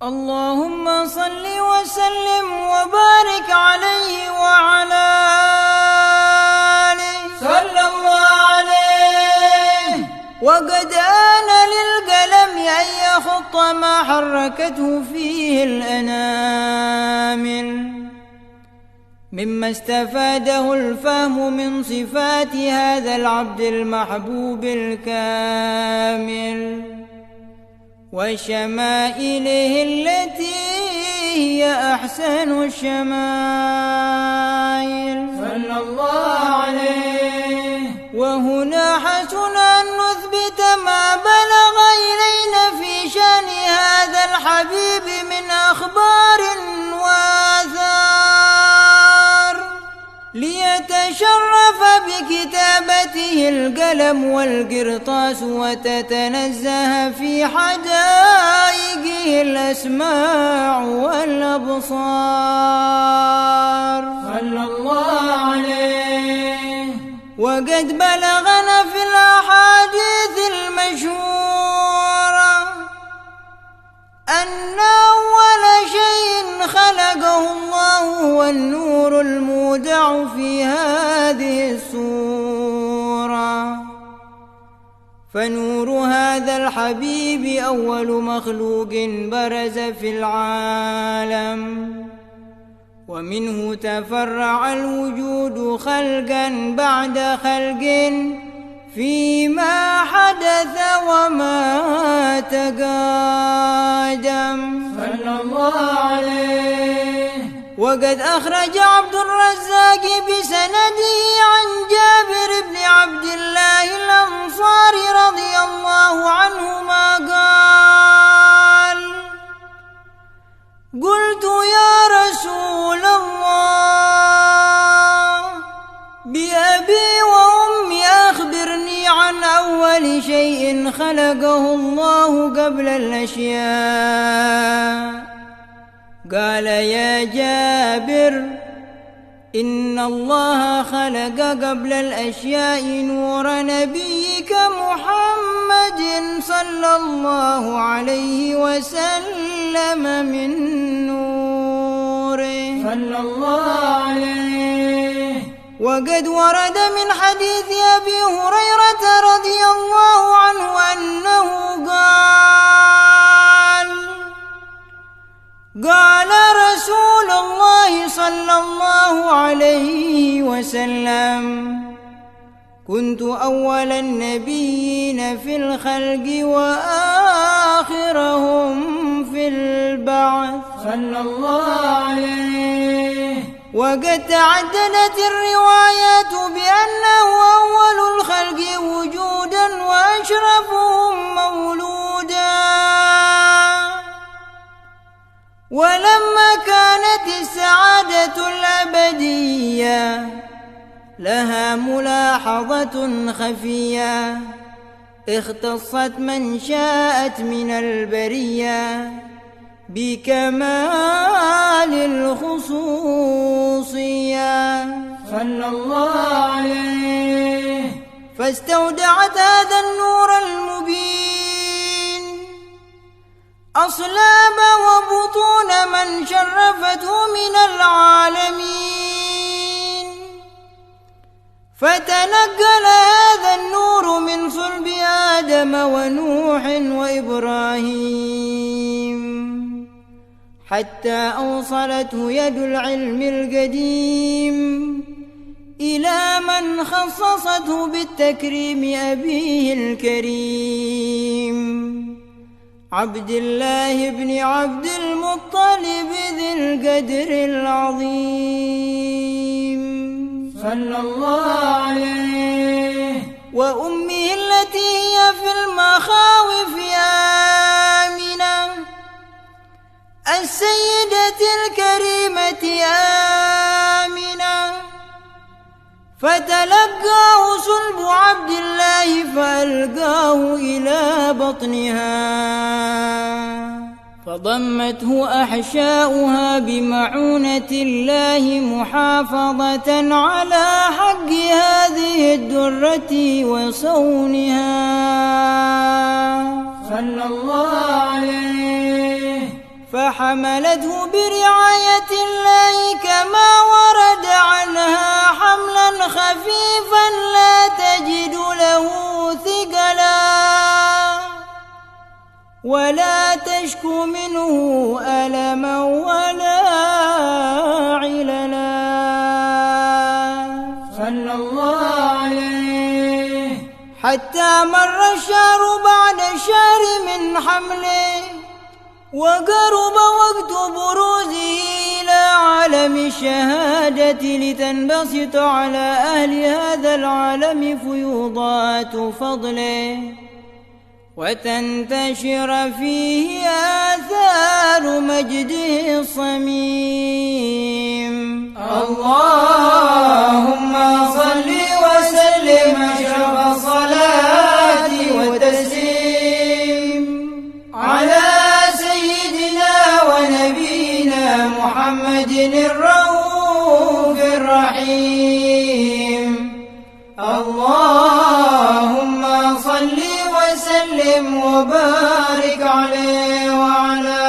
اللهم صل وسلم وبارك عليه وعلى آله صلى الله عليه. وقد آن للقلم أن يخط ما حركته فيه الأنامل مما استفاده الفهم من صفات هذا العبد المحبوب الكامل وشمائله التي هي أحسن الشمائل صلى الله عليه. وهنا حسن أن نثبت ما بلغ إلينا في شأن هذا الحبيب من أخبار وآثار ليتشرف بكتابته القلم والقرطاس وتتنزه في حدائقه الأسماع والأبصار صلى الله عليه. وقد بلغنا في الأحاديث المشهورة أن أول شيء خلقه الله هو النور المودع في هذه السورة، فنور هذا الحبيب أول مخلوق برز في العالم، ومنه تفرع الوجود خلقا بعد خلق فيما حدث وما تقادم صلى الله عليه. وقد أخرج عبد الرزاق بسنده عن جابر بن عبد الله الأنصاري رضي الله عنهما قال: قلت يا رسول الله بأبي وأمي أخبرني عن أول شيء خلقه الله قبل الأشياء. قال: يا جابر، إن الله خلق قبل الأشياء نور نبيك محمد صلى الله عليه وسلم من نوره صلى الله عليه. وقد ورد من حديث أبي هريرة رضي الله عنه أنه قال رسول الله صلى الله عليه وسلم: كنت أول النبيين في الخلق وآخرهم في البعث صلى الله عليه. وقد تعددت الروايات بأنه أول الخلق وجودا وأشرفهم مولودا. ولما كانت السعادة الأبدية لها ملاحظة خفية اختصت من شاءت من البرية بكمال الخصوصية صلى الله عليه. فاستودعت هذا النور المبين أصلاب وبطون من شرفته من العالمين، فتنقل هذا النور من صلب آدم ونوح وإبراهيم حتى أوصلته يد العلم القديم إلى من خصصته بالتكريم أبيه الكريم عبد الله بن عبد المطلب ذي القدر العظيم صلى الله عليه. وأمه التي هي في المخاوف آمنة السيدة الكريمة آمنة، فتلقاه صلب عبد الله فألقاه إلى بطنها، فضمته أحشاؤها بمعونة الله محافظة على حق هذه الدرة وصونها صلى الله عليه. فحملته برعاية الله كما ورد عنها حملا خفيفا لا تجد له ثقلا ولا تشكو منه ألما ولا عللا صلى الله عليه. حتى مر الشهر بعد الشهر من حمله وقرب وقت بروزه إلى عالم الشهادة لتنبسط على أهل هذا العالم فيوضات فضله وتنتشر فيه آثار مجده الصميم. اللهم صل وسلم أشرف الصلاة والتسليم على سيدنا ونبينا محمد الرؤوف الرحيم. اللهم صل وسلم وبارك عليه وعلى